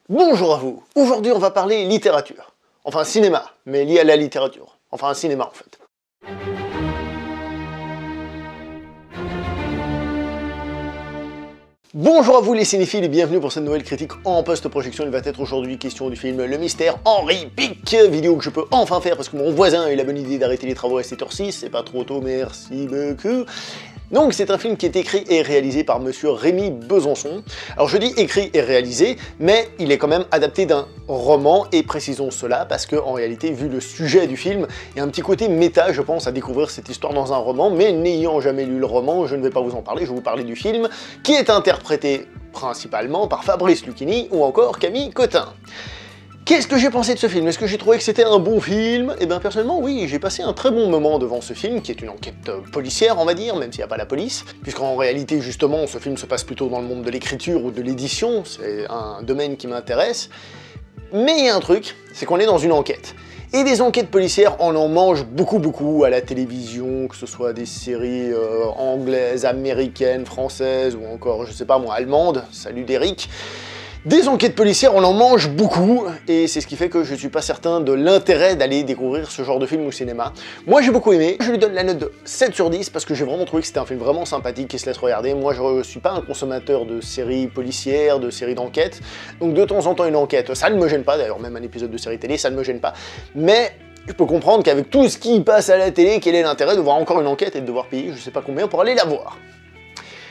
Bonjour à vous. Aujourd'hui on va parler littérature. Enfin cinéma, mais lié à la littérature. Enfin un cinéma en fait. Bonjour à vous les cinéphiles et bienvenue pour cette nouvelle critique en post-projection. Il va être aujourd'hui question du film Le Mystère Henri Pic, vidéo que je peux enfin faire parce que mon voisin a eu la bonne idée d'arrêter les travaux à cette heure-ci, c'est pas trop tôt, merci beaucoup. Donc c'est un film qui est écrit et réalisé par monsieur Rémy Besançon. Alors je dis écrit et réalisé, mais il est quand même adapté d'un roman, et précisons cela parce que en réalité, vu le sujet du film, il y a un petit côté méta, je pense, à découvrir cette histoire dans un roman, mais n'ayant jamais lu le roman, je ne vais pas vous en parler, je vais vous parler du film, qui est interprété principalement par Fabrice Lucchini ou encore Camille Cotin. Qu'est-ce que j'ai pensé de ce film? Est-ce que j'ai trouvé que c'était un bon film? Eh bien personnellement oui, j'ai passé un très bon moment devant ce film, qui est une enquête policière on va dire, même s'il n'y a pas la police, puisqu'en réalité justement ce film se passe plutôt dans le monde de l'écriture ou de l'édition, c'est un domaine qui m'intéresse. Mais il y a un truc, c'est qu'on est dans une enquête. Et des enquêtes policières, on en mange beaucoup à la télévision, que ce soit des séries anglaises, américaines, françaises, ou encore, je sais pas moi, allemandes, salut Derrick. Des enquêtes policières, on en mange beaucoup, et c'est ce qui fait que je suis pas certain de l'intérêt d'aller découvrir ce genre de film au cinéma. Moi j'ai beaucoup aimé, je lui donne la note de 7 sur 10 parce que j'ai vraiment trouvé que c'était un film vraiment sympathique qui se laisse regarder. Moi je suis pas un consommateur de séries policières, de séries d'enquête, donc de temps en temps une enquête, ça ne me gêne pas, d'ailleurs même un épisode de série télé, ça ne me gêne pas, mais je peux comprendre qu'avec tout ce qui passe à la télé, quel est l'intérêt de voir encore une enquête et de devoir payer je sais pas combien pour aller la voir.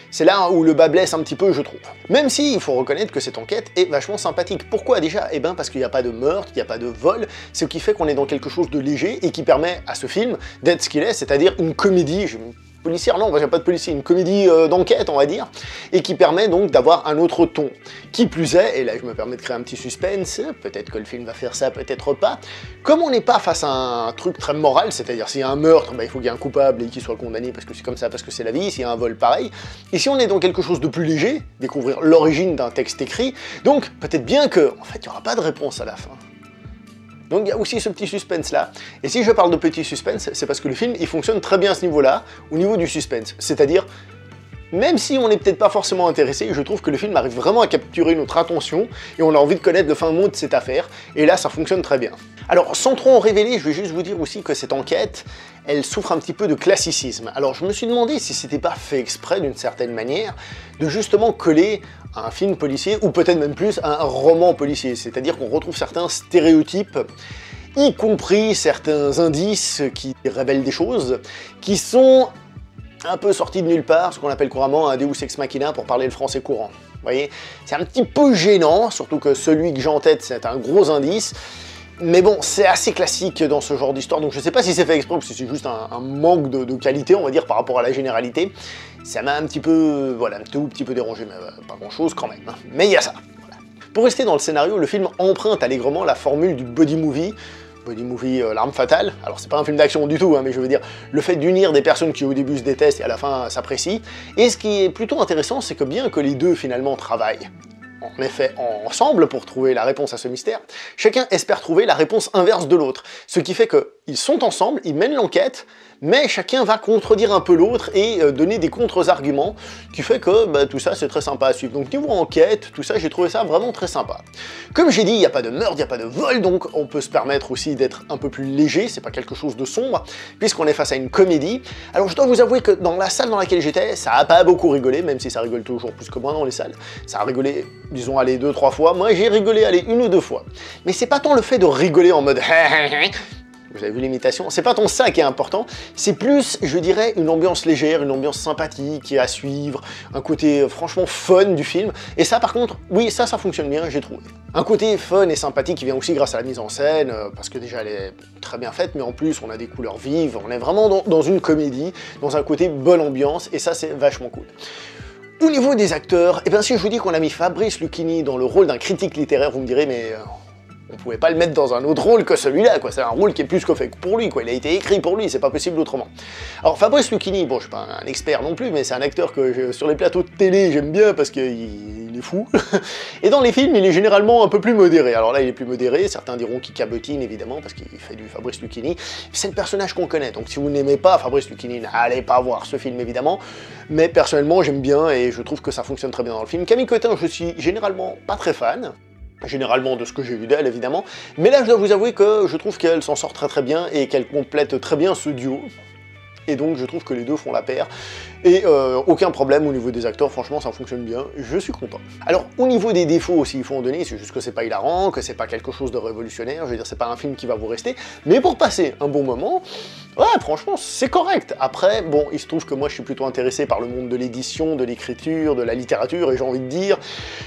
C'est là où le bas blesse un petit peu, je trouve. Même si, il faut reconnaître que cette enquête est vachement sympathique. Pourquoi déjà? Eh bien parce qu'il n'y a pas de meurtre, il n'y a pas de vol, ce qui fait qu'on est dans quelque chose de léger et qui permet à ce film d'être ce qu'il est, c'est-à-dire une comédie, policière, non, j'ai pas de policier, une comédie d'enquête, on va dire, et qui permet donc d'avoir un autre ton. Qui plus est, et là je me permets de créer un petit suspense, peut-être que le film va faire ça, peut-être pas, comme on n'est pas face à un truc très moral, c'est-à-dire s'il y a un meurtre, bah, il faut qu'il y ait un coupable et qu'il soit condamné parce que c'est comme ça, parce que c'est la vie, s'il y a un vol, pareil, et si on est dans quelque chose de plus léger, découvrir l'origine d'un texte écrit, donc peut-être bien que, en fait, il n'y aura pas de réponse à la fin. Donc il y a aussi ce petit suspense là, et si je parle de petit suspense, c'est parce que le film il fonctionne très bien à ce niveau-là, au niveau du suspense, c'est-à-dire, même si on n'est peut-être pas forcément intéressé, je trouve que le film arrive vraiment à capturer notre attention, et on a envie de connaître le fin mot de cette affaire, et là ça fonctionne très bien. Alors sans trop en révéler, je vais juste vous dire aussi que cette enquête, elle souffre un petit peu de classicisme. Alors je me suis demandé si c'était pas fait exprès d'une certaine manière, de justement coller un film policier, ou peut-être même plus un roman policier, c'est-à-dire qu'on retrouve certains stéréotypes, y compris certains indices qui révèlent des choses, qui sont un peu sortis de nulle part, ce qu'on appelle couramment un Deus Ex Machina pour parler le français courant. Vous voyez, c'est un petit peu gênant, surtout que celui que j'ai en tête, c'est un gros indice, mais bon, c'est assez classique dans ce genre d'histoire, donc je sais pas si c'est fait exprès ou si c'est juste un manque de qualité, on va dire, par rapport à la généralité. Ça m'a un petit peu, voilà, un tout petit peu dérangé, mais pas grand chose quand même, hein. Mais il y a ça. Voilà. Pour rester dans le scénario, le film emprunte allègrement la formule du buddy movie, l'arme fatale. Alors c'est pas un film d'action du tout, hein, mais je veux dire, le fait d'unir des personnes qui au début se détestent et à la fin s'apprécient. Et ce qui est plutôt intéressant, c'est que bien que les deux finalement travaillent en effet ensemble pour trouver la réponse à ce mystère, chacun espère trouver la réponse inverse de l'autre. Ce qui fait qu'ils sont ensemble, ils mènent l'enquête, mais chacun va contredire un peu l'autre et donner des contre-arguments, qui fait que bah, tout ça c'est très sympa à suivre. Donc niveau enquête, tout ça, j'ai trouvé ça vraiment très sympa. Comme j'ai dit, il n'y a pas de meurtre, il n'y a pas de vol, donc on peut se permettre aussi d'être un peu plus léger, c'est pas quelque chose de sombre, puisqu'on est face à une comédie. Alors je dois vous avouer que dans la salle dans laquelle j'étais, ça a pas beaucoup rigolé, même si ça rigole toujours plus que moi dans les salles. Ça a rigolé, disons, allez, 2-3 fois. Moi j'ai rigolé, allez, 1 ou 2 fois. Mais c'est pas tant le fait de rigoler en mode vous avez vu l'imitation, c'est pas tant ça qui est important, c'est plus, je dirais, une ambiance légère, une ambiance sympathique à suivre, un côté franchement fun du film, et ça par contre, oui, ça fonctionne bien, j'ai trouvé. Un côté fun et sympathique qui vient aussi grâce à la mise en scène, parce que déjà elle est très bien faite, mais en plus on a des couleurs vives, on est vraiment dans une comédie, dans un côté bonne ambiance, et ça c'est vachement cool. Au niveau des acteurs, eh bien si je vous dis qu'on a mis Fabrice Lucchini dans le rôle d'un critique littéraire, vous me direz, mais on pouvait pas le mettre dans un autre rôle que celui-là, quoi. C'est un rôle qui est plus que fait pour lui, quoi. Il a été écrit pour lui, c'est pas possible autrement. Alors Fabrice Lucchini, bon, je suis pas un expert non plus, mais c'est un acteur que sur les plateaux de télé j'aime bien parce qu'il est fou. Et dans les films, il est généralement un peu plus modéré. Alors là, il est plus modéré. Certains diront qu'il cabotine évidemment parce qu'il fait du Fabrice Lucchini. C'est le personnage qu'on connaît. Donc si vous n'aimez pas Fabrice Lucchini, n'allez pas voir ce film évidemment. Mais personnellement, j'aime bien et je trouve que ça fonctionne très bien dans le film. Camille Cotin, je suis généralement pas très fan. généralement de ce que j'ai vu d'elle évidemment, mais là je dois vous avouer que je trouve qu'elle s'en sort très très bien et qu'elle complète très bien ce duo. Et donc je trouve que les deux font la paire, et aucun problème au niveau des acteurs, franchement ça fonctionne bien, je suis content. Alors au niveau des défauts aussi, il faut en donner, c'est juste que c'est pas hilarant, que c'est pas quelque chose de révolutionnaire, je veux dire c'est pas un film qui va vous rester, mais pour passer un bon moment, ouais franchement c'est correct. Après, bon, il se trouve que moi je suis plutôt intéressé par le monde de l'édition, de l'écriture, de la littérature, et j'ai envie de dire,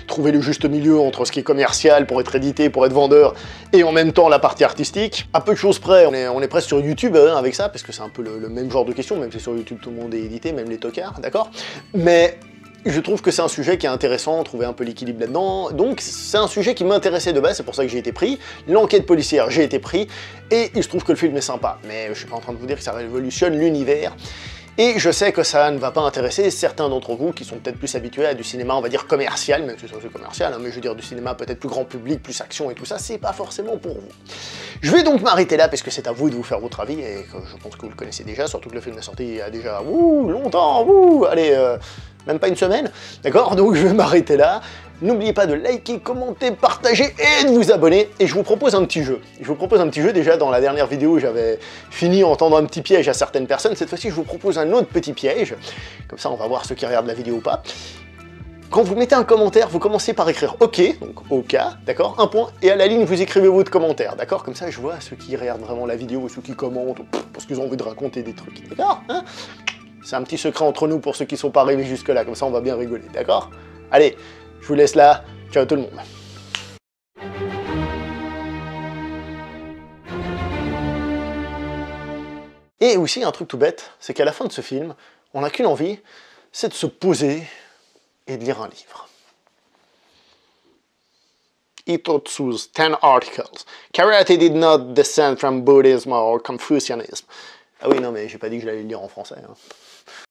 trouver le juste milieu entre ce qui est commercial pour être édité, pour être vendeur, et en même temps la partie artistique, à peu de choses près, on est presque sur YouTube hein, avec ça, parce que c'est un peu le même genre de questions, même si sur YouTube tout le monde est édité, même les tocards, d'accord? Mais je trouve que c'est un sujet qui est intéressant, trouver un peu l'équilibre là-dedans, donc c'est un sujet qui m'intéressait de base, c'est pour ça que j'ai été pris. L'enquête policière, j'ai été pris, et il se trouve que le film est sympa, mais je suis pas en train de vous dire que ça révolutionne l'univers. Et je sais que ça ne va pas intéresser certains d'entre vous qui sont peut-être plus habitués à du cinéma, on va dire commercial, même si c'est aussi commercial, hein, mais je veux dire du cinéma peut-être plus grand public, plus action et tout ça, c'est pas forcément pour vous. Je vais donc m'arrêter là, parce que c'est à vous de vous faire votre avis, et que je pense que vous le connaissez déjà, surtout que le film est sorti il y a déjà, longtemps, allez, même pas une semaine, d'accord? Donc je vais m'arrêter là. N'oubliez pas de liker, commenter, partager et de vous abonner. Et je vous propose un petit jeu. Déjà dans la dernière vidéo, j'avais fini en tendant un petit piège à certaines personnes. Cette fois-ci, je vous propose un autre petit piège. Comme ça, on va voir ceux qui regardent la vidéo ou pas. Quand vous mettez un commentaire, vous commencez par écrire OK, donc OK, d'accord, un point, et à la ligne, vous écrivez votre commentaire, d'accord? Comme ça, je vois ceux qui regardent vraiment la vidéo, ou ceux qui commentent, parce qu'ils ont envie de raconter des trucs, d'accord, hein? C'est un petit secret entre nous pour ceux qui sont pas arrivés jusque-là, comme ça on va bien rigoler, d'accord? Allez, je vous laisse là, ciao tout le monde. Et aussi un truc tout bête, c'est qu'à la fin de ce film, on n'a qu'une envie, c'est de se poser et de lire un livre. Itotsu's 10 articles. Karate did not descend from Buddhism or Confucianism. Ah oui, non mais j'ai pas dit que je l'allais le lire en français. Hein.